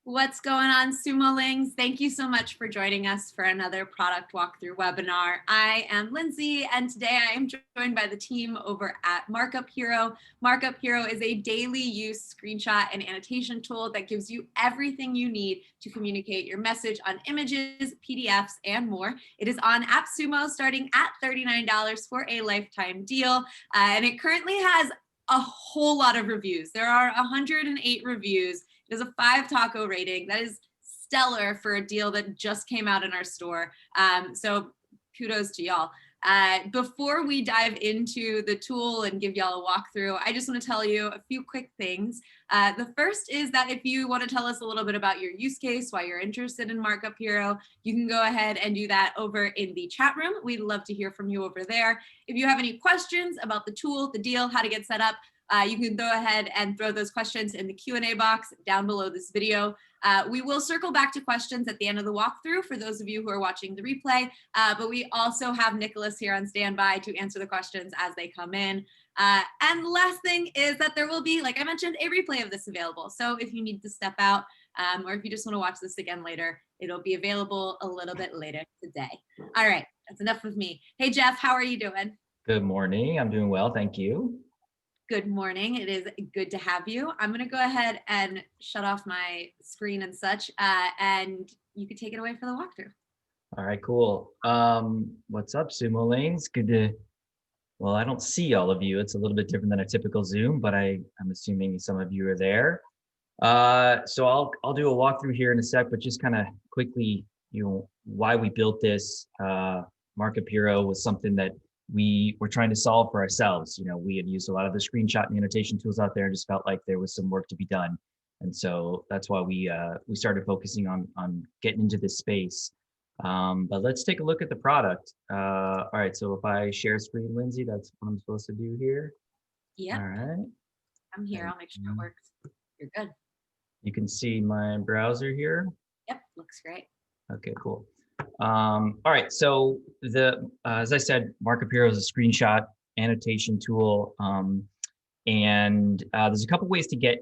What's going on, Sumolings? Thank you so much for joining us for another product walkthrough webinar. I am Lindsay, and today I am joined by the team over at Markup Hero. Markup Hero is a daily use screenshot and annotation tool that gives you everything you need to communicate your message on images, PDFs, and more. It is on AppSumo starting at $39 for a lifetime deal, and it currently has a whole lot of reviews. There are 108 reviews. It has a 5 taco rating. That is stellar for a deal that just came out in our store. So kudos to y'all. Before we dive into the tool and give y'all a walkthrough, I just want to tell you a few quick things. The first is that if you want to tell us a little bit about your use case, why you're interested in Markup Hero, you can go ahead and do that over in the chat room. We'd love to hear from you over there. If you have any questions about the tool, the deal, how to get set up, you can go ahead and throw those questions in the Q&A box down below this video. We will circle back to questions at the end of the walkthrough for those of you who are watching the replay, but we also have Nicholas here on standby to answer the questions as they come in. And the last thing is that there will be, like I mentioned, a replay of this available. So if you need to step out or if you just want to watch this again later, it'll be available a little bit later today. All right, that's enough of me. Hey, Jeff, how are you doing? Good morning. I'm doing well, thank you. Good morning. It is good to have you. I'm going to go ahead and shut off my screen and such, and you can take it away for the walkthrough. All right, cool. What's up, Sumo Lanes? Good to, well, I don't see all of you. It's a little bit different than a typical Zoom, but I'm assuming some of you are there. So I'll do a walkthrough here in a sec, but just kind of quickly, why we built this. Markup Hero was something that we were trying to solve for ourselves. We had used a lot of the screenshot and annotation tools out there and just felt like there was some work to be done. And so that's why we started focusing on getting into this space. But let's take a look at the product. All right, so if I share screen, Lindsay, that's what I'm supposed to do here. Yeah. All right. I'm here. I'll make sure it works. You're good. You can see my browser here. Yep, looks great. Okay, cool. All right, so as I said, Markup Hero is a screenshot annotation tool, and there's a couple ways to get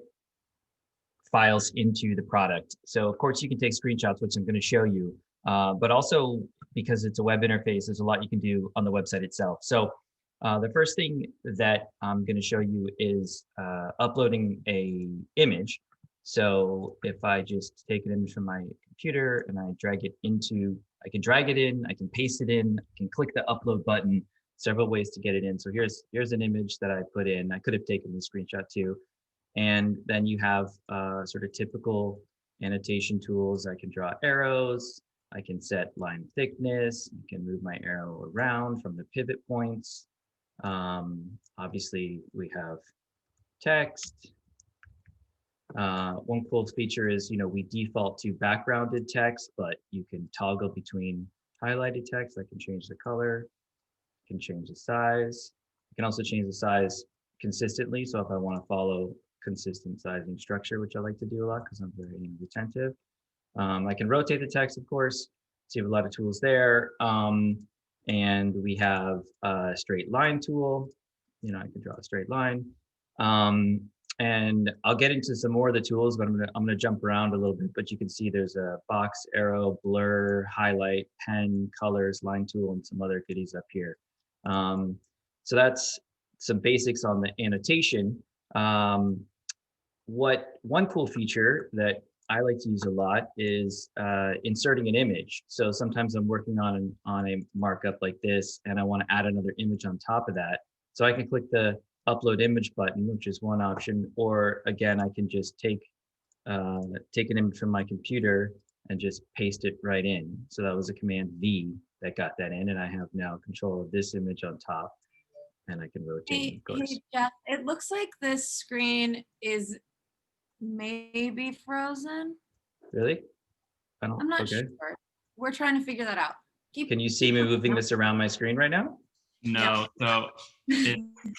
files into the product. So of course you can take screenshots, which I'm going to show you, but also because it's a web interface, there's a lot you can do on the website itself. So the first thing that I'm going to show you is uploading a image. So if I just take an image from my computer and I drag it into, I can drag it in, I can paste it in, I can click the upload button, several ways to get it in. So here's an image that I put in. I could have taken the screenshot too. And then you have sort of typical annotation tools. I can draw arrows, I can set line thickness, I can move my arrow around from the pivot points. Obviously we have text. One cool feature is, we default to backgrounded text, but you can toggle between highlighted text. I can change the color, I can change the size. I can also change the size consistently. So if I want to follow consistent sizing structure, which I like to do a lot because I'm very retentive. I can rotate the text, of course. So you have a lot of tools there. And we have a straight line tool. I can draw a straight line. And I'll get into some more of the tools, but I'm gonna jump around a little bit. But you can see there's a box, arrow, blur, highlight, pen, colors, line tool, and some other goodies up here. So that's some basics on the annotation. One cool feature that I like to use a lot is inserting an image. So sometimes I'm working on a markup like this, and I want to add another image on top of that. So I can click the upload image button, which is one option, or again, I can just take an image from my computer and just paste it right in. So that was a Command V that got that in, and I have now control of this image on top, and I can rotate. Hey, Jeff, it looks like this screen is maybe frozen. Really? I'm not sure. We're trying to figure that out. Can you see me moving this around my screen right now? No, so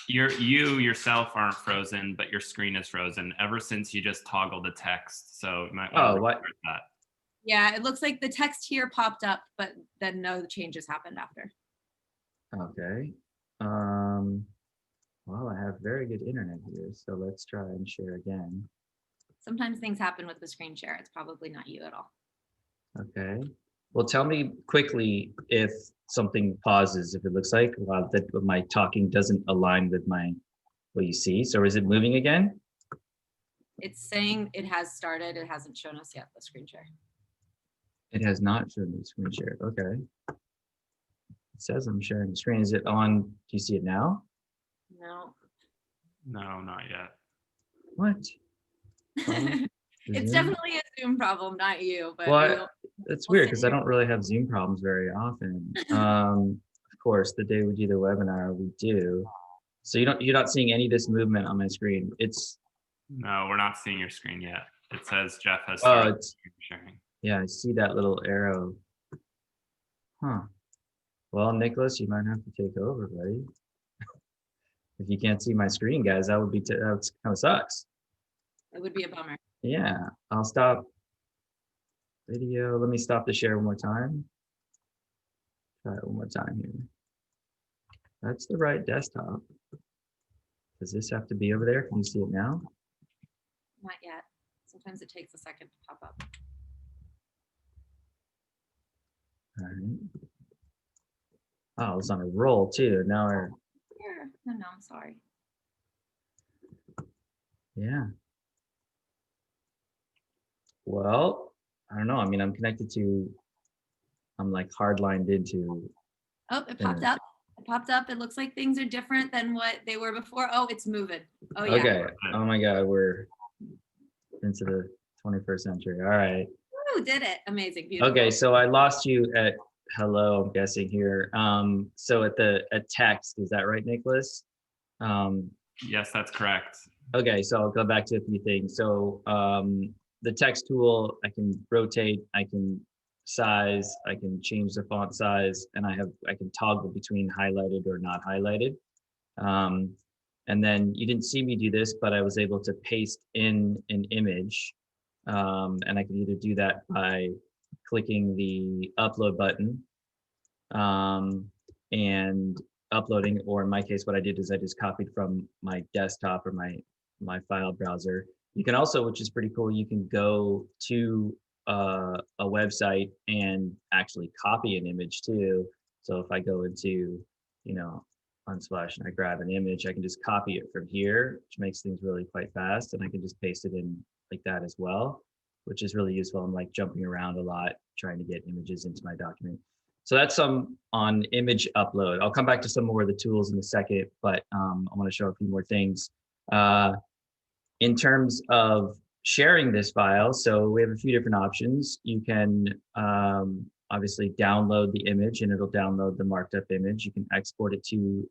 you yourself aren't frozen, but your screen is frozen ever since you just toggled the text. So you might want to restart that. Yeah, it looks like the text here popped up, but then no changes happened after. Okay. Well, I have very good internet here, so let's try and share again. Sometimes things happen with the screen share. It's probably not you at all. Okay. Well, tell me quickly if something pauses, if it looks like that my talking doesn't align with what you see. So is it moving again? It's saying it has started. It hasn't shown us yet the screen share. It has not shown the screen share. Okay. It says I'm sharing the screen. Is it on? Do you see it now? No. No, not yet. What? It's Zoom? definitely a Zoom problem, not you. But Well, it's we'll weird see. because I don't really have Zoom problems very often. Of course, the day we do the webinar, we do. So you're not seeing any of this movement on my screen. No, we're not seeing your screen yet. It says Jeff has Oh, started screen sharing. yeah, I see that little arrow. Huh. Well, Nicholas, you might have to take over, buddy. If you can't see my screen, guys, that would be that kind of sucks. It would be a bummer. Yeah, I'll stop video. Let me stop the share one more time. Try it one more time here. That's the right desktop. Does this have to be over there? Can you see it now? Not yet. Sometimes it takes a second to pop up. All right. Oh, it's on a roll too. Now we're. Here. No, I'm sorry. Yeah. Well, I don't know. I mean, I'm like hardlined into. Oh, it popped up. It popped up. It looks like things are different than what they were before. Oh, it's moving. Oh, yeah. Okay. Oh my God, we're into the 21st century. All right. Woo, did it. Amazing. Beautiful. Okay, so I lost you at hello, I'm guessing here. So at text, is that right, Nicholas? Yes, that's correct. Okay, so I'll go back to a few things. So the text tool, I can rotate, I can size, I can change the font size, and I can toggle between highlighted or not highlighted. And then you didn't see me do this, but I was able to paste in an image. And I can either do that by clicking the upload button and uploading, or in my case, what I did is I just copied from my desktop or my file browser. You can also, which is pretty cool, you can go to a website and actually copy an image too. So if I go into, Unsplash and I grab an image, I can just copy it from here, which makes things really quite fast. And I can just paste it in like that as well, which is really useful. I'm like jumping around a lot, trying to get images into my document. So that's some on image upload. I'll come back to some more of the tools in a second, but I want to show a few more things. In terms of sharing this file, so we have a few different options. You can obviously download the image and it'll download the marked up image. You can export it to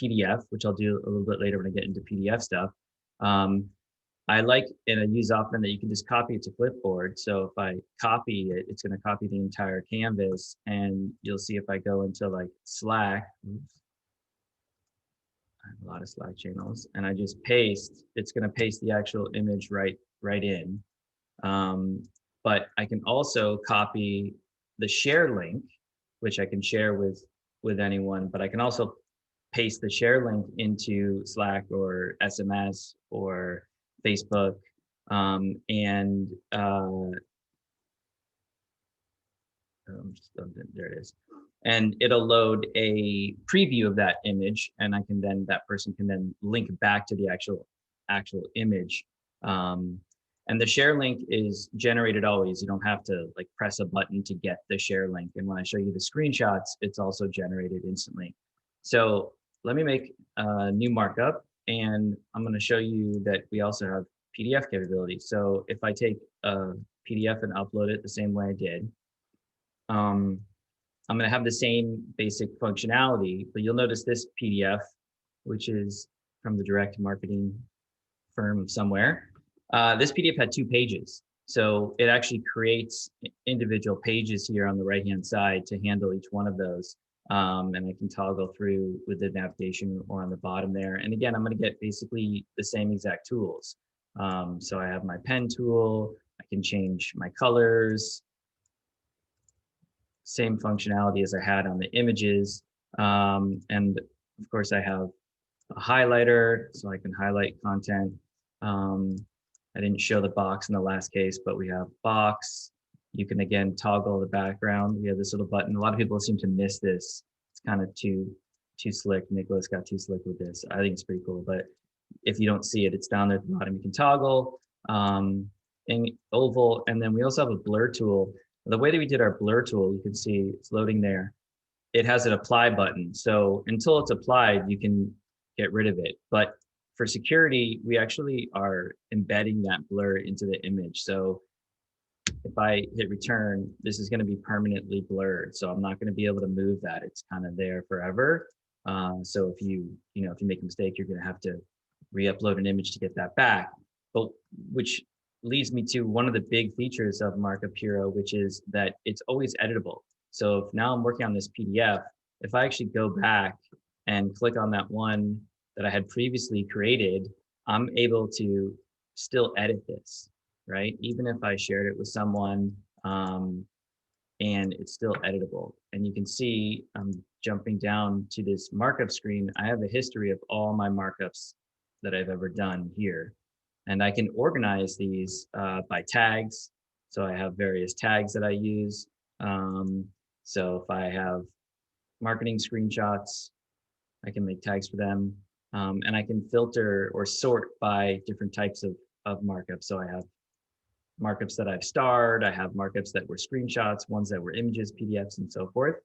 PDF, which I'll do a little bit later when I get into PDF stuff. I like, and I use often, that you can just copy it to clipboard. So if I copy it, it's going to copy the entire canvas, and you'll see if I go into like Slack, oops, I have a lot of Slack channels, and I just paste, it's going to paste the actual image right in. But I can also copy the share link, which I can share with anyone, but I can also paste the share link into Slack or SMS or Facebook, there it is. And it'll load a preview of that image, and that person can then link back to the actual image. And the share link is generated always. You don't have to like press a button to get the share link. And when I show you the screenshots, it's also generated instantly. So let me make a new markup, and I'm going to show you that we also have PDF capability. So if I take a PDF and upload it the same way I did, I'm going to have the same basic functionality, but you'll notice this PDF, which is from the direct marketing firm somewhere. This PDF had 2 pages. So it actually creates individual pages here on the right-hand side to handle each one of those. And I can toggle through with the navigation or on the bottom there. And again, I'm going to get basically the same exact tools. So I have my pen tool, I can change my colors, same functionality as I had on the images. And of course I have a highlighter, so I can highlight content. I didn't show the box in the last case, but we have box. You can again toggle the background. We have this little button. A lot of people seem to miss this. It's kind of too slick. Nicholas got too slick with this. I think it's pretty cool, but if you don't see it, it's down there at the bottom. You can toggle in oval, and then we also have a blur tool. The way that we did our blur tool, you can see it's loading there. It has an apply button. So until it's applied, you can get rid of it. But for security, we actually are embedding that blur into the image. So if I hit return, this is going to be permanently blurred. So I'm not going to be able to move that. It's kind of there forever. So if you make a mistake, you're going to have to re-upload an image to get that back. But which leads me to one of the big features of Markup Hero, which is that it's always editable. So if now I'm working on this PDF, if I actually go back and click on that one that I had previously created, I'm able to still edit this, right? Even if I shared it with someone, and it's still editable. And you can see I'm jumping down to this markup screen. I have a history of all my markups that I've ever done here. And I can organize these by tags. So I have various tags that I use. So if I have marketing screenshots, I can make tags for them. And I can filter or sort by different types of markups. So I have markups that I've starred, I have markups that were screenshots, ones that were images, PDFs, and so forth.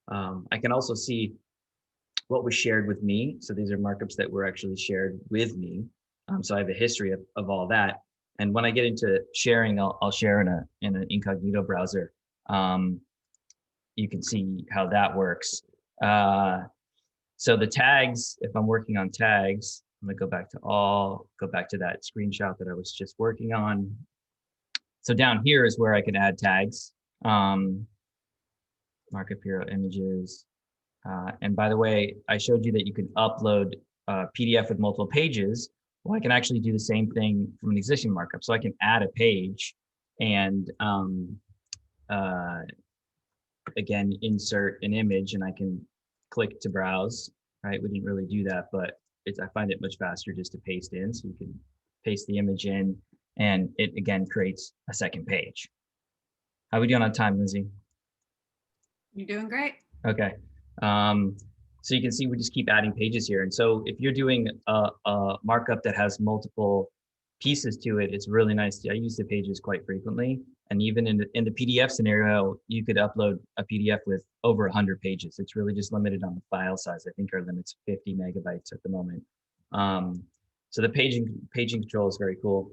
I can also see what was shared with me. So these are markups that were actually shared with me. So I have a history of all that. And when I get into sharing, I'll share in an incognito browser. You can see how that works. So the tags, if I'm working on tags, I'm gonna go back to that screenshot that I was just working on. So down here is where I can add tags, Markup Hero images. And by the way, I showed you that you can upload a PDF with multiple pages. Well, I can actually do the same thing from an existing markup. So I can add a page and again, insert an image, and I can click to browse, right? We didn't really do that, but I find it much faster just to paste in. So you can paste the image in, and it again creates a second page. How are we doing on time, Lindsay? You're doing great. Okay. So you can see we just keep adding pages here. And so if you're doing a markup that has multiple pieces to it, it's really nice. I use the pages quite frequently. And even in the PDF scenario, you could upload a PDF with over 100 pages. It's really just limited on the file size. I think our limit's 50 megabytes at the moment. So the paging control is very cool.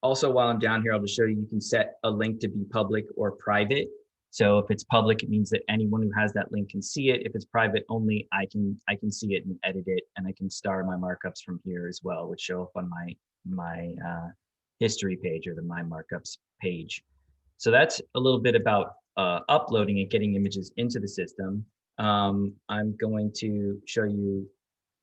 Also, while I'm down here, I'll just show you can set a link to be public or private. So if it's public, it means that anyone who has that link can see it. If it's private only, I can see it and edit it, and I can star my markups from here as well, which show up on my history page or the My Markups page. So that's a little bit about uploading and getting images into the system. I'm going to show you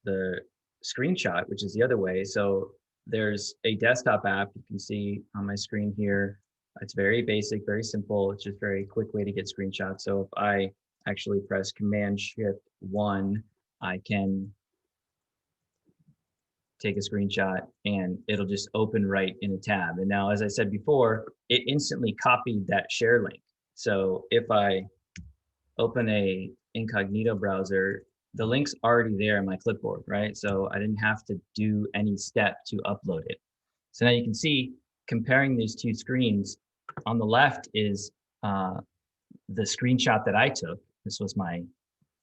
the screenshot, which is the other way. So there's a desktop app you can see on my screen here. It's very basic, very simple. It's just a very quick way to get screenshots. So if I actually press Command-Shift-1, I can take a screenshot and it'll just open right in a tab. And now, as I said before, it instantly copied that share link. So if I open a incognito browser, the link's already there in my clipboard, right? So I didn't have to do any step to upload it. So now you can see, comparing these two screens, on the left is the screenshot that I took. This was my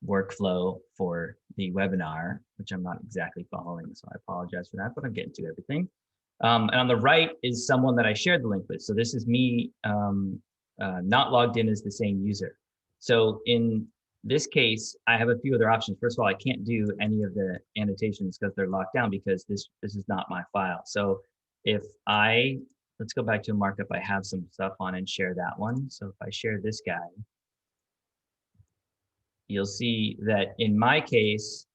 workflow for the webinar, which I'm not exactly following, so I apologize for that, but I'm getting to everything. And on the right is someone that I shared the link with. So this is me not logged in as the same user. So in this case, I have a few other options. First of all, I can't do any of the annotations because they're locked down because this is not my file. So if let's go back to a markup I have some stuff on and share that one. So if I share this guy, you'll see that in my case,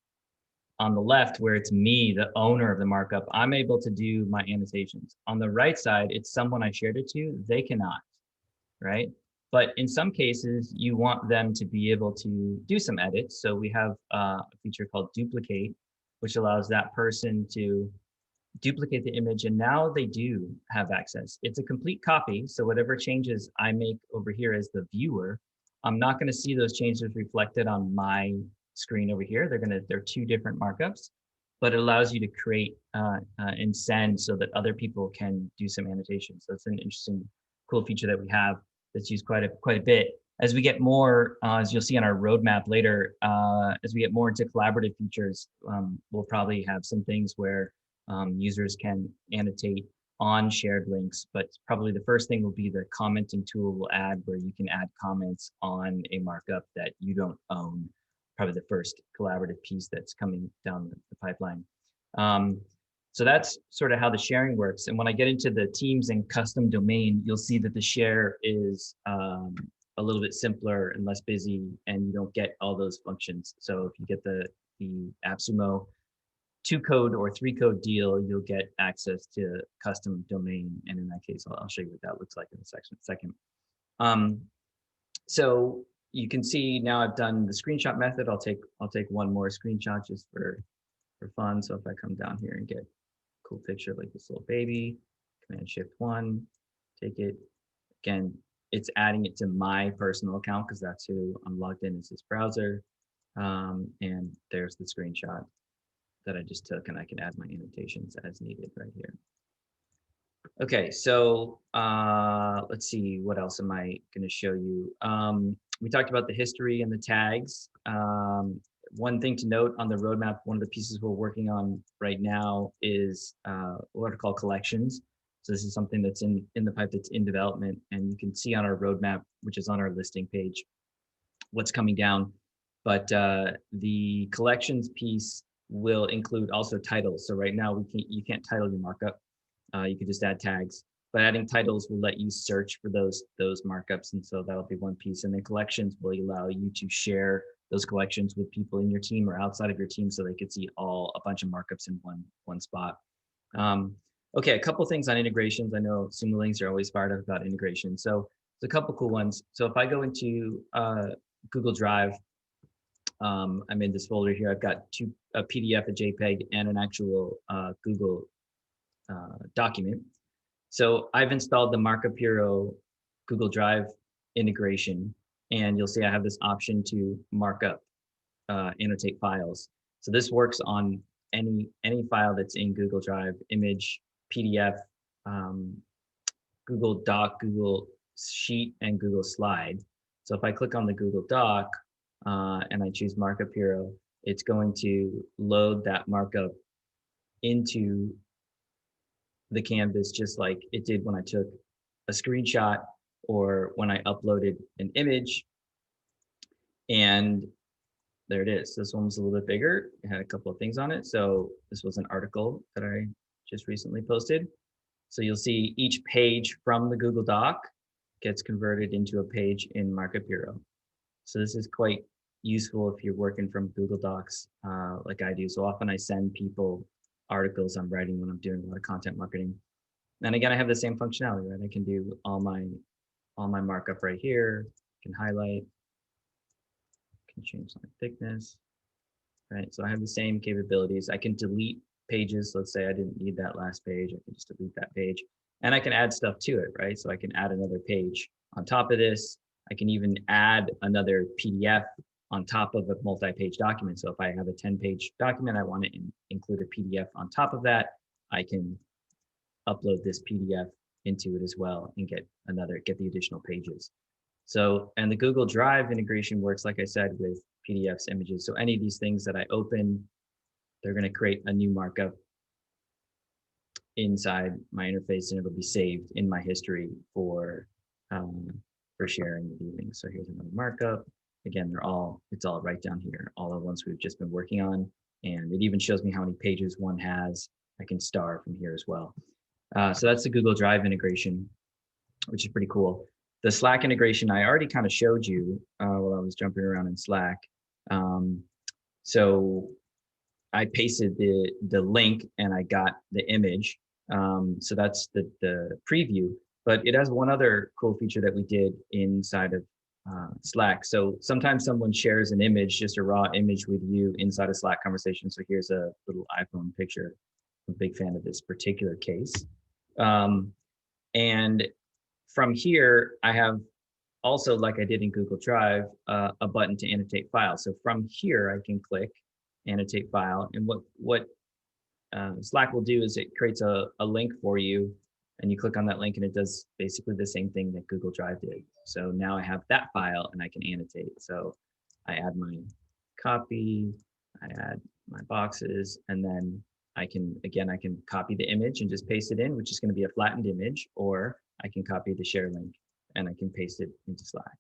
on the left, where it's me, the owner of the markup, I'm able to do my annotations. On the right side, it's someone I shared it to, they cannot, right? But in some cases, you want them to be able to do some edits. So we have a feature called duplicate, which allows that person to duplicate the image, and now they do have access. It's a complete copy, so whatever changes I make over here as the viewer, I'm not going to see those changes reflected on my screen over here. They're two different markups, but it allows you to create and send so that other people can do some annotation. So it's an interesting, cool feature that we have that's used quite a bit. As we get more, as you'll see on our roadmap later, as we get more into collaborative features, we'll probably have some things where users can annotate on shared links, but probably the first thing will be the commenting tool will add where you can add comments on a markup that you don't own. Probably the first collaborative piece that's coming down the pipeline. So that's sort of how the sharing works. And when I get into the teams and custom domain, you'll see that the share is a little bit simpler and less busy, and you don't get all those functions. So if you get the AppSumo 2-code or 3-code deal, you'll get access to custom domain. And in that case, I'll show you what that looks like in a second. So you can see now I've done the screenshot method. I'll take one more screenshot just for fun. So if I come down here and get a cool picture like this little baby, Command-Shift-1, take it. Again, it's adding it to my personal account because that's who I'm logged in as this browser. And there's the screenshot that I just took, and I can add my annotations as needed right here. Okay, so let's see, what else am I going to show you? We talked about the history and the tags. One thing to note on the roadmap, one of the pieces we're working on right now is what are called collections. So this is something that's in the pipe that's in development, and you can see on our roadmap, which is on our listing page, what's coming down. But the collections piece will include also titles. So right now you can't title your markup. You can just add tags, but adding titles will let you search for those markups, and so that'll be one piece. And then collections will allow you to share those collections with people in your team or outside of your team, so they could see a bunch of markups in one spot. Okay, a couple things on integrations. I know Sumo Links are always fired up about integration, so there's a couple cool ones. So if I go into Google Drive, I'm in this folder here. I've got a PDF, a JPEG, and an actual Google document. So I've installed the Markup Hero Google Drive integration, and you'll see I have this option to markup, annotate files. So this works on any file that's in Google Drive, image, PDF, Google Doc, Google Sheet, and Google Slide. So if I click on the Google Doc and I choose Markup Hero, it's going to load that markup into the canvas just like it did when I took a screenshot or when I uploaded an image. And there it is. This one was a little bit bigger. It had a couple of things on it. So this was an article that I just recently posted. So you'll see each page from the Google Doc gets converted into a page in Markup Hero. So this is quite useful if you're working from Google Docs like I do. So often I send people articles I'm writing when I'm doing a lot of content marketing. And again, I have the same functionality, right? I can do all my markup right here. I can highlight, can change my thickness, right? So I have the same capabilities. I can delete pages. Let's say I didn't need that last page. I can just delete that page, and I can add stuff to it, right? So I can add another page on top of this. I can even add another PDF on top of a multi-page document. So if I have a 10-page document, I want to include a PDF on top of that, I can upload this PDF into it as well and get the additional pages. So, and the Google Drive integration works, like I said, with PDFs, images. So any of these things that I open, they're going to create a new markup inside my interface, and it'll be saved in my history for sharing with evening. So here's another markup. Again, it's all right down here, all the ones we've just been working on. And it even shows me how many pages one has. I can star from here as well. So that's the Google Drive integration, which is pretty cool. The Slack integration, I already kind of showed you while I was jumping around in Slack. So I pasted the link and I got the image. So that's the preview, but it has one other cool feature that we did inside of Slack. So sometimes someone shares an image, just a raw image with you inside a Slack conversation. So here's a little iPhone picture a big fan of this particular case. And from here, I have also, like I did in Google Drive, a button to annotate files. So from here, I can click annotate file. And what Slack will do is it creates a link for you, and you click on that link and it does basically the same thing that Google Drive did. So now I have that file and I can annotate. So I add my copy, I add my boxes, and then I can copy the image and just paste it in, which is going to be a flattened image, or I can copy the share link and I can paste it into Slack.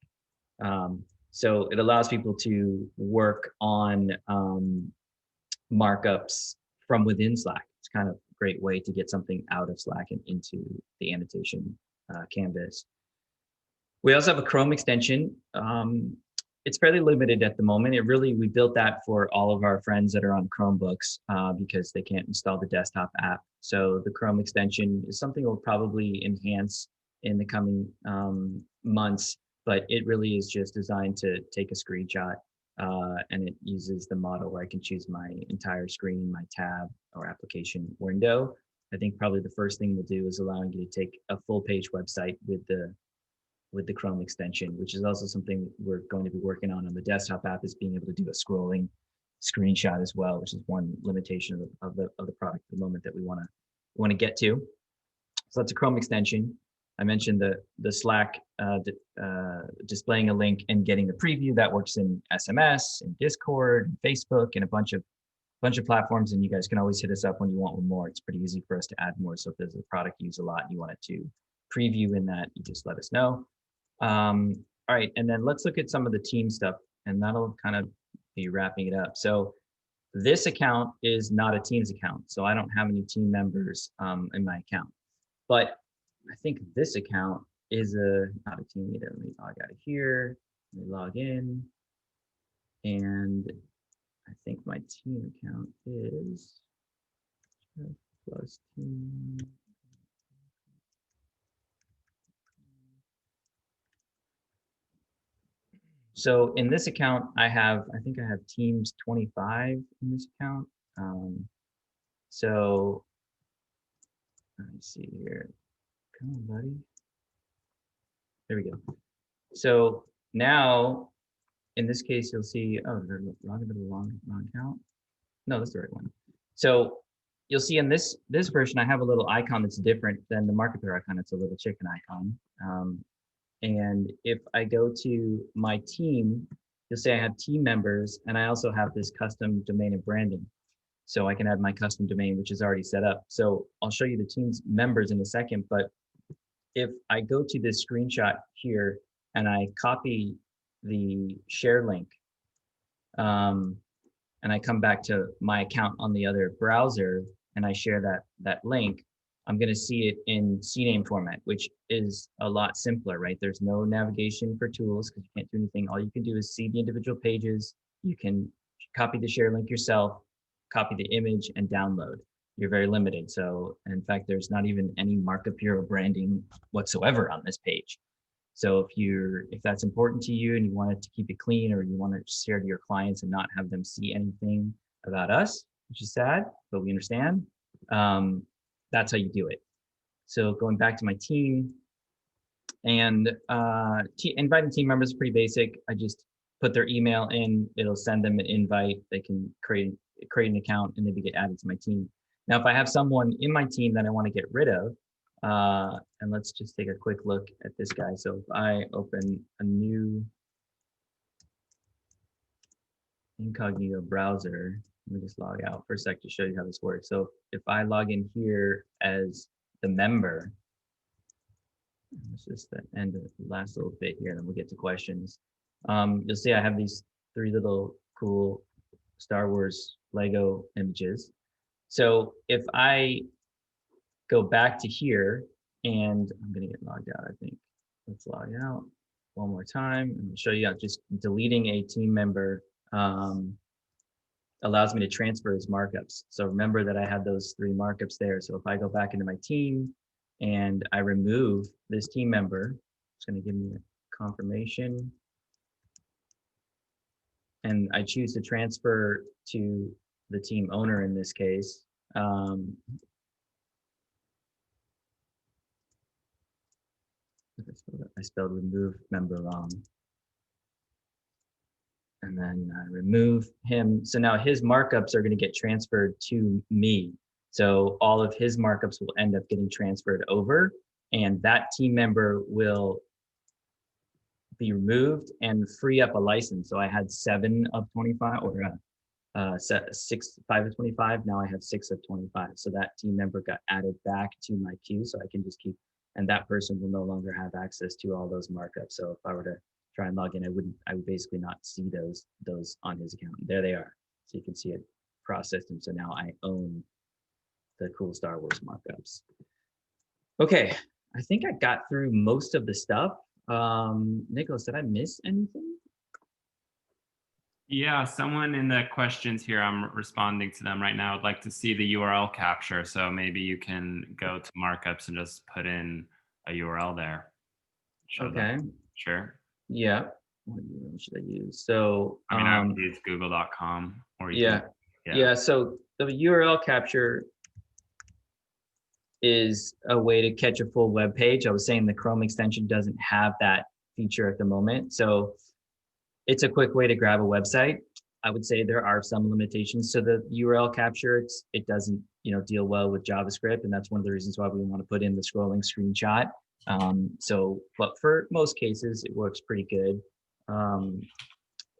So it allows people to work on markups from within Slack. It's kind of a great way to get something out of Slack and into the annotation canvas. We also have a Chrome extension. It's fairly limited at the moment. We built that for all of our friends that are on Chromebooks because they can't install the desktop app. So the Chrome extension is something we'll probably enhance in the coming months, but it really is just designed to take a screenshot, and it uses the model where I can choose my entire screen, my tab or application window. I think probably the first thing we'll do is allowing you to take a full page website with the Chrome extension, which is also something we're going to be working on the desktop app, is being able to do a scrolling screenshot as well, which is one limitation of the product at the moment that we want to get to. So that's a Chrome extension. I mentioned the Slack displaying a link and getting the preview. That works in SMS and Discord and Facebook and a bunch of platforms, and you guys can always hit us up when you want more. It's pretty easy for us to add more. So if there's a product you use a lot and you want it to preview in that, you just let us know. All right, and then let's look at some of the team stuff, and that'll kind of be wrapping it up. So this account is not a Teams account, so I don't have any team members in my account. But I think this account is not a team either. Let me log out of here. Let me log in, and I think my team account is plus team. So in this account, I think I have Teams 25 in this account. So let me see here. Come on, buddy. There we go. So now, in this case, you'll see, oh, they're logging to the wrong account. No, that's the right one. So you'll see in this version, I have a little icon that's different than the Markup Hero icon. It's a little chicken icon. And if I go to my team, you'll see I have team members, and I also have this custom domain and branding. So I can add my custom domain, which is already set up. So I'll show you the team's members in a second, but if I go to this screenshot here and I copy the share link, and I come back to my account on the other browser and I share that link, I'm going to see it in CNAME format, which is a lot simpler, right? There's no navigation for tools because you can't do anything. All you can do is see the individual pages. You can copy the share link yourself, copy the image, and download. You're very limited. So in fact, there's not even any Markup Hero branding whatsoever on this page. So if that's important to you and you want it to keep it clean, or you want to share to your clients and not have them see anything about us, which is sad, but we understand, that's how you do it. So going back to my team, and inviting team members is pretty basic. I just put their email in, it'll send them an invite. They can create an account and they get added to my team. Now, if I have someone in my team that I want to get rid of, and let's just take a quick look at this guy. So if I open a new incognito browser, let me just log out for a sec to show you how this works. So if I log in here as the member, this is the end of the last little bit here, and then we'll get to questions. You'll see I have these 3 little cool Star Wars Lego images. So if I go back to here, and I'm going to get logged out, I think. Let's log out one more time and show you just deleting a team member allows me to transfer his markups. So remember that I had those 3 markups there. So if I go back into my team and I remove this team member, it's going to give me a confirmation. And I choose to transfer to the team owner in this case. I spelled remove member wrong. And then I remove him. So now his markups are going to get transferred to me. So all of his markups will end up getting transferred over, and that team member will be removed and free up a license. So I had 7 of 25, or 5 of 25. Now I have 6 of 25. So that team member got added back to my queue, so I can just keep, and that person will no longer have access to all those markups. So if I were to try and log in, I would basically not see those on his account. There they are. So you can see it processed. And so now I own the cool Star Wars markups. Okay, I think I got through most of the stuff. Nicholas, did I miss anything? Yeah, someone in the questions here, I'm responding to them right now, would like to see the URL capture. So maybe you can go to markups and just put in a URL there. Show them. Sure. Yeah. What URL should I use? So I mean, I would use google.com or yeah. So the URL capture is a way to catch a full web page. I was saying the Chrome extension doesn't have that feature at the moment. So it's a quick way to grab a website. I would say there are some limitations to the URL capture. It doesn't, deal well with JavaScript, and that's one of the reasons why we want to put in the scrolling screenshot. But for most cases, it works pretty good.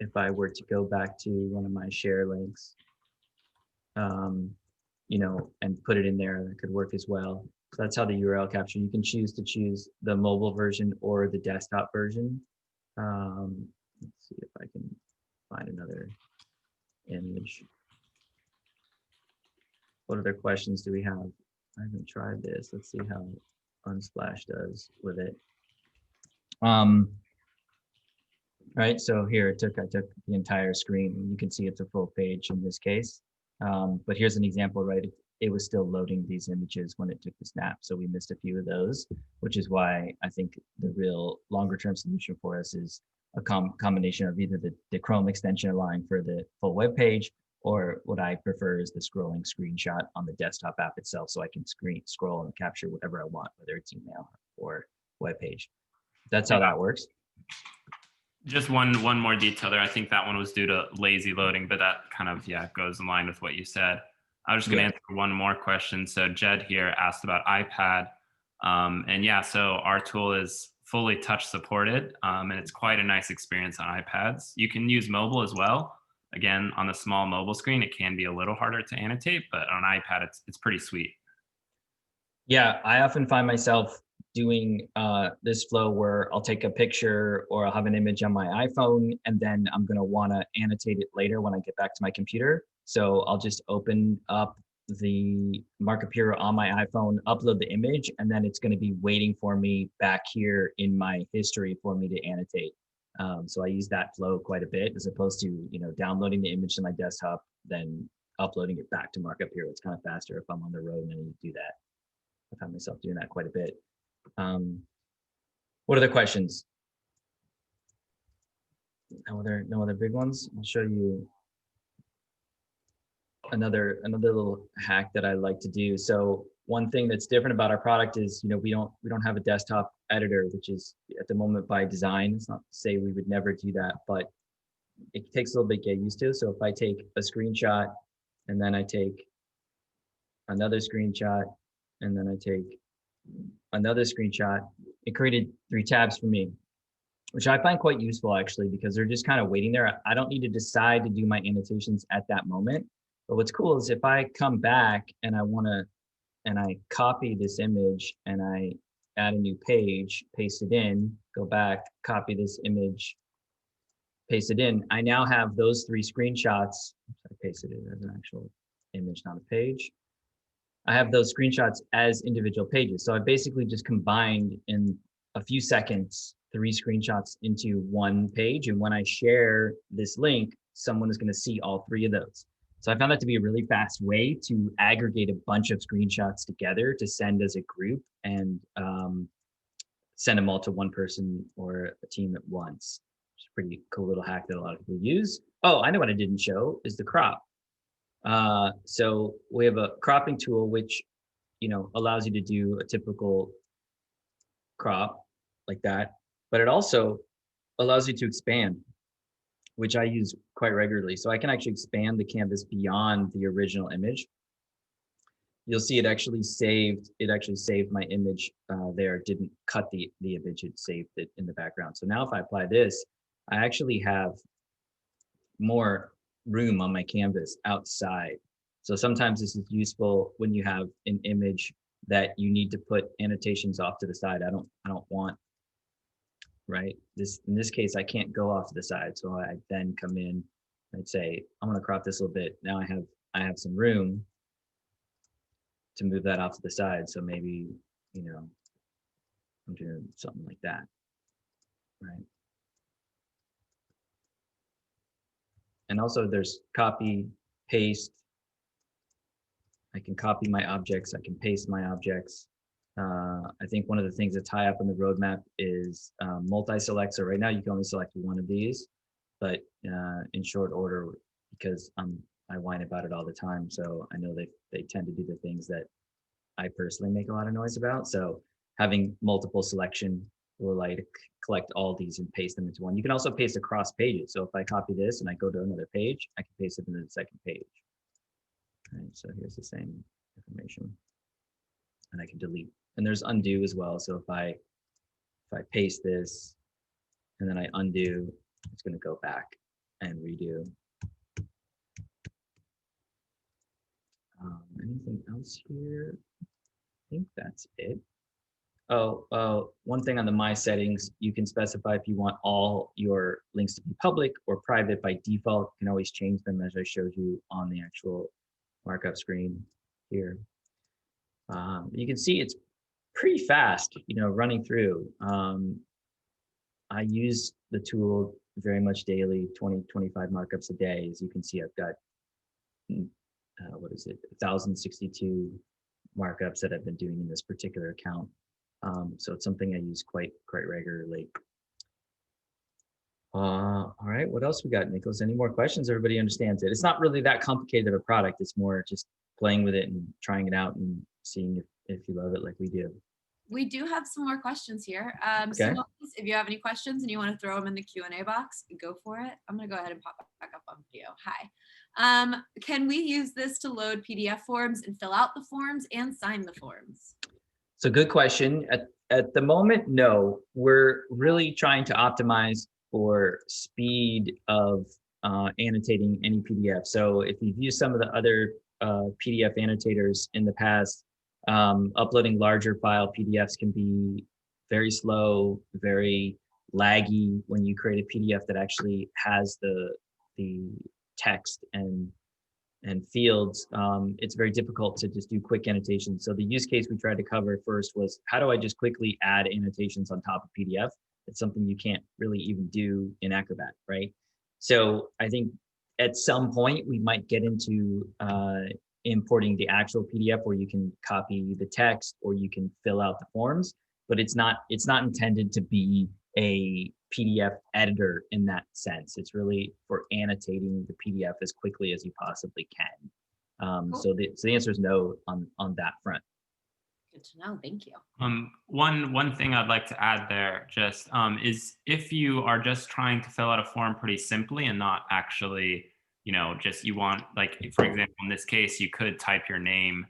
If I were to go back to one of my share links, and put it in there, that could work as well. So that's how the URL capture. You can choose the mobile version or the desktop version. Let's see if I can find another image. What other questions do we have? I haven't tried this. Let's see how Unsplash does with it. Right, so here I took the entire screen. You can see it's a full page in this case. But here's an example, right? It was still loading these images when it took the snap. So we missed a few of those, which is why I think the real longer term solution for us is a combination of either the Chrome extension allowing for the full web page, or what I prefer is the scrolling screenshot on the desktop app itself. So I can scroll and capture whatever I want, whether it's email or web page. That's how that works. Just one more detail there. I think that one was due to lazy loading, but that kind of, goes in line with what you said. I was just going to answer one more question. So Jed here asked about iPad. So our tool is fully touch supported, and it's quite a nice experience on iPads. You can use mobile as well. Again, on the small mobile screen, it can be a little harder to annotate, but on iPad, it's pretty sweet. Yeah, I often find myself doing this flow where I'll take a picture or I'll have an image on my iPhone, and then I'm going to want to annotate it later when I get back to my computer. So I'll just open up the Markup Hero on my iPhone, upload the image, and then it's going to be waiting for me back here in my history for me to annotate. So I use that flow quite a bit, as opposed to downloading the image to my desktop, then uploading it back to Markup Hero. It's kind of faster if I'm on the road and I need to do that. I found myself doing that quite a bit. What other questions? No other big ones. I'll show you another little hack that I like to do. So one thing that's different about our product is, we don't have a desktop editor, which is at the moment by design. It's not to say we would never do that, but it takes a little bit to get used to. So if I take a screenshot and then I take another screenshot and then I take another screenshot, it created 3 tabs for me, which I find quite useful actually, because they're just kind of waiting there. I don't need to decide to do my annotations at that moment. But what's cool is if I come back and I copy this image and I add a new page, paste it in, go back, copy this image, paste it in, I now have those 3 screenshots. I pasted it as an actual image, not a page. I have those screenshots as individual pages. So I basically just combined in a few seconds 3 screenshots into one page. And when I share this link, someone is going to see all 3 of those. So I found that to be a really fast way to aggregate a bunch of screenshots together to send as a group and send them all to one person or a team at once. It's a pretty cool little hack that a lot of people use. Oh, I know what I didn't show is the crop. So we have a cropping tool, which, allows you to do a typical crop like that, but it also allows you to expand, which I use quite regularly. So I can actually expand the canvas beyond the original image. You'll see it actually saved my image there. It didn't cut the image, it saved it in the background. So now if I apply this, I actually have more room on my canvas outside. So sometimes this is useful when you have an image that you need to put annotations off to the side. I don't want, right? In this case, I can't go off to the side. So I then come in and say, I'm going to crop this a little bit. Now I have some room to move that off to the side. So maybe, I'm doing something like that, right? And also there's copy, paste. I can copy my objects. I can paste my objects. I think one of the things that's high up on the roadmap is multi-select. So right now you can only select one of these, but in short order, because I whine about it all the time. So I know they tend to do the things that I personally make a lot of noise about. So having multiple selection will allow you to collect all these and paste them into one. You can also paste across pages. So if I copy this and I go to another page, I can paste it into the second page. All right, so here's the same information, and I can delete. And there's undo as well. So if I paste this and then I undo, it's going to go back and redo. Anything else here? I think that's it. Oh, one thing on the My Settings, you can specify if you want all your links to be public or private. By default, you can always change them, as I showed you on the actual markup screen here. You can see it's pretty fast, running through. I use the tool very much daily, 20, 25 markups a day. As you can see, I've got, 1,062 markups that I've been doing in this particular account. So it's something I use quite regularly. All right, what else we got, Nicholas? Any more questions? Everybody understands it. It's not really that complicated of a product. It's more just playing with it and trying it out and seeing if you love it like we do. We do have some more questions here. Okay. So if you have any questions and you want to throw them in the Q&A box, go for it. I'm going to go ahead and pop back up on video. Hi. Can we use this to load PDF forms and fill out the forms and sign the forms? So good question. At the moment, no. We're really trying to optimize for speed of annotating any PDF. So if you've used some of the other PDF annotators in the past, uploading larger file PDFs can be very slow, very laggy when you create a PDF that actually has the text and fields. It's very difficult to just do quick annotations. So the use case we tried to cover first was, how do I just quickly add annotations on top of PDF? It's something you can't really even do in Acrobat, right? So I think at some point we might get into importing the actual PDF where you can copy the text or you can fill out the forms, but it's not intended to be a PDF editor in that sense. It's really for annotating the PDF as quickly as you possibly can. Cool. So the answer is no on that front. Good to know. Thank you. One thing I'd like to add there just is if you are just trying to fill out a form pretty simply and not actually, just you want, like, for example, in this case, you could type your name,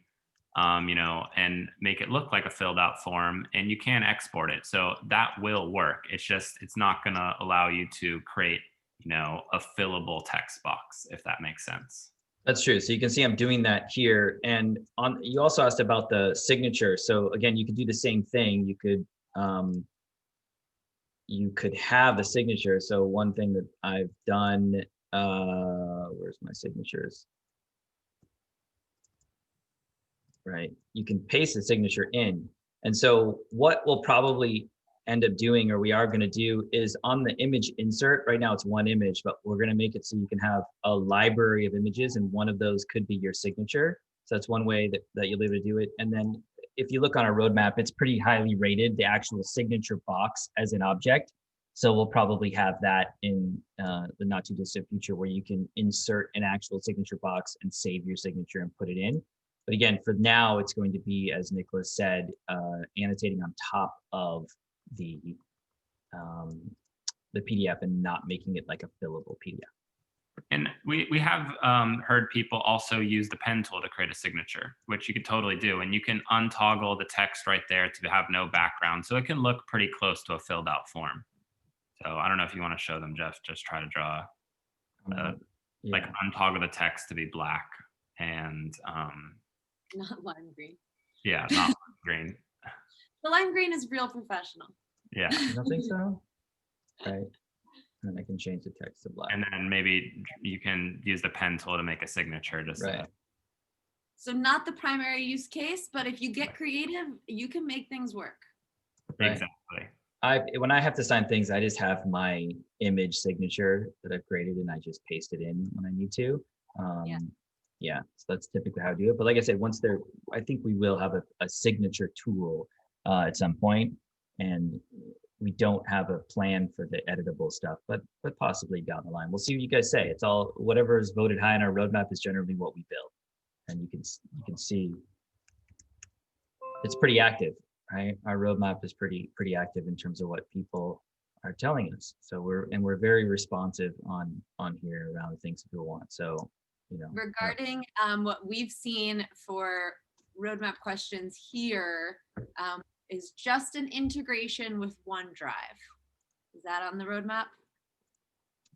and make it look like a filled out form, and you can export it. So that will work. It's not going to allow you to create, a fillable text box, if that makes sense. That's true. So you can see I'm doing that here. And you also asked about the signature. So again, you could do the same thing. You could have the signature. So one thing that I've done, where's my signatures? Right. You can paste the signature in. And so what we'll probably end up doing, or we are going to do, is on the image insert. Right now it's one image, but we're going to make it so you can have a library of images, and one of those could be your signature. So that's one way that you'll be able to do it. And then if you look on our roadmap, it's pretty highly rated, the actual signature box as an object. So we'll probably have that in the not too distant future where you can insert an actual signature box and save your signature and put it in. But again, for now, it's going to be, as Nicholas said, annotating on top of the PDF and not making it like a fillable PDF. And we have heard people also use the pen tool to create a signature, which you could totally do. And you can untoggle the text right there to have no background. So it can look pretty close to a filled out form. So I don't know if you want to show them, Jeff, just try to draw, like untoggle the text to be black and Not lime green. yeah, not green. The lime green is real professional. Yeah. You don't think so? Right. And I can change the text to black. And then maybe you can use the pen tool to make a signature. Just right. So not the primary use case, but if you get creative, you can make things work. Right. Exactly. When I have to sign things, I just have my image signature that I've created and I just paste it in when I need to. Yeah, so that's typically how I do it. But like I said, I think we will have a signature tool at some point, and we don't have a plan for the editable stuff, but possibly down the line. We'll see what you guys say. It's all whatever is voted high on our roadmap is generally what we build, and you can see it's pretty active, right? Our roadmap is pretty active in terms of what people are telling us. So we're very responsive on here around the things that people want. So. Regarding what we've seen for roadmap questions here is just an integration with OneDrive. Is that on the roadmap?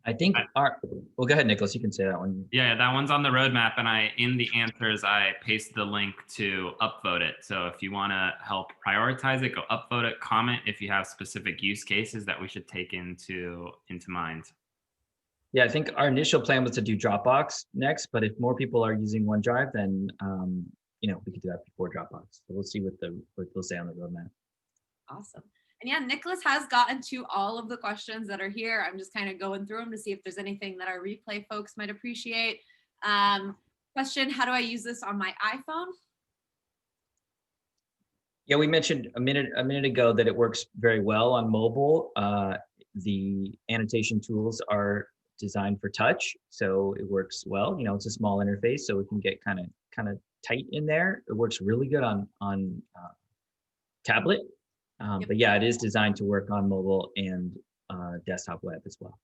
I think well, go ahead, Nicholas, you can say that one. Yeah, that one's on the roadmap, and in the answers, I pasted the link to upvote it. So if you want to help prioritize it, go upvote it, comment if you have specific use cases that we should take into mind. Yeah, I think our initial plan was to do Dropbox next, but if more people are using OneDrive, then we could do that before Dropbox. So we'll see what they'll say on the roadmap. Awesome. And yeah, Nicholas has gotten to all of the questions that are here. I'm just kind of going through them to see if there's anything that our replay folks might appreciate. Question, how do I use this on my iPhone? Yeah, we mentioned a minute ago that it works very well on mobile. The annotation tools are designed for touch, so it works well. It's a small interface, so it can get kind of tight in there. It works really good on tablet, but yeah, it is designed to work on mobile and desktop web as well.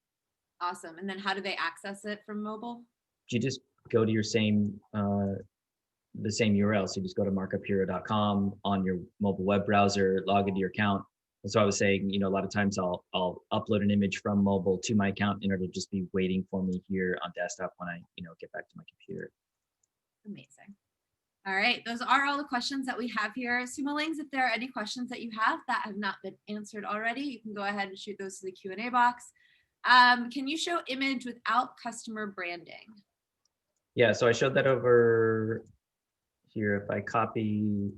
Awesome. And then how do they access it from mobile? You just go to your the same URL. So you just go to markuphero.com on your mobile web browser, log into your account. And so I was saying, a lot of times I'll upload an image from mobile to my account and it'll just be waiting for me here on desktop when I, get back to my computer. Amazing. All right, those are all the questions that we have here. Sumolings, if there are any questions that you have that have not been answered already, you can go ahead and shoot those to the Q&A box. Can you show image without customer branding? Yeah, so I showed that over here. If I copy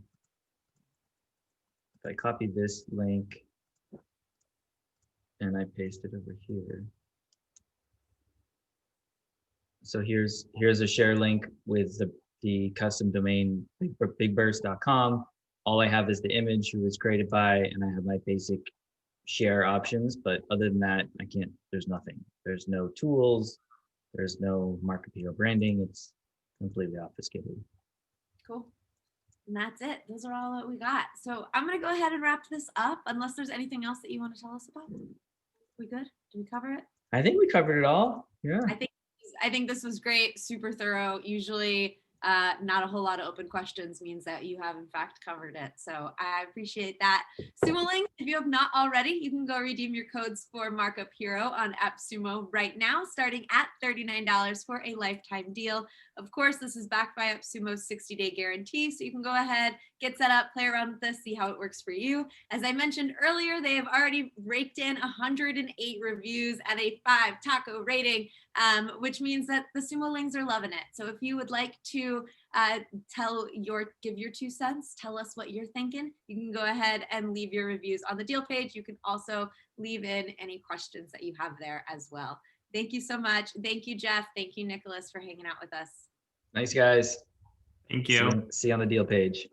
this link and I paste it over here. So here's a share link with the custom domain bigburst.com. All I have is the image, who was created by, and I have my basic share options. But other than that, there's nothing. There's no tools. There's no Markup Hero branding. It's completely obfuscated. Cool. And that's it. Those are all that we got. So I'm going to go ahead and wrap this up, unless there's anything else that you want to tell us about. We good? Did we cover it? I think we covered it all. Yeah. I think this was great. Super thorough. Usually not a whole lot of open questions means that you have in fact covered it. So I appreciate that. Sumolings, if you have not already, you can go redeem your codes for Markup Hero on AppSumo right now, starting at $39 for a lifetime deal. Of course, this is backed by AppSumo's 60-day guarantee, so you can go ahead, get set up, play around with this, see how it works for you. As I mentioned earlier, they have already raked in 108 reviews and a 5 taco rating, which means that the Sumolings are loving it. So if you would like to give your 2 cents, tell us what you're thinking, you can go ahead and leave your reviews on the deal page. You can also leave in any questions that you have there as well. Thank you so much. Thank you, Jeff. Thank you, Nicholas, for hanging out with us. Nice, guys. Thank you. See you on the deal page.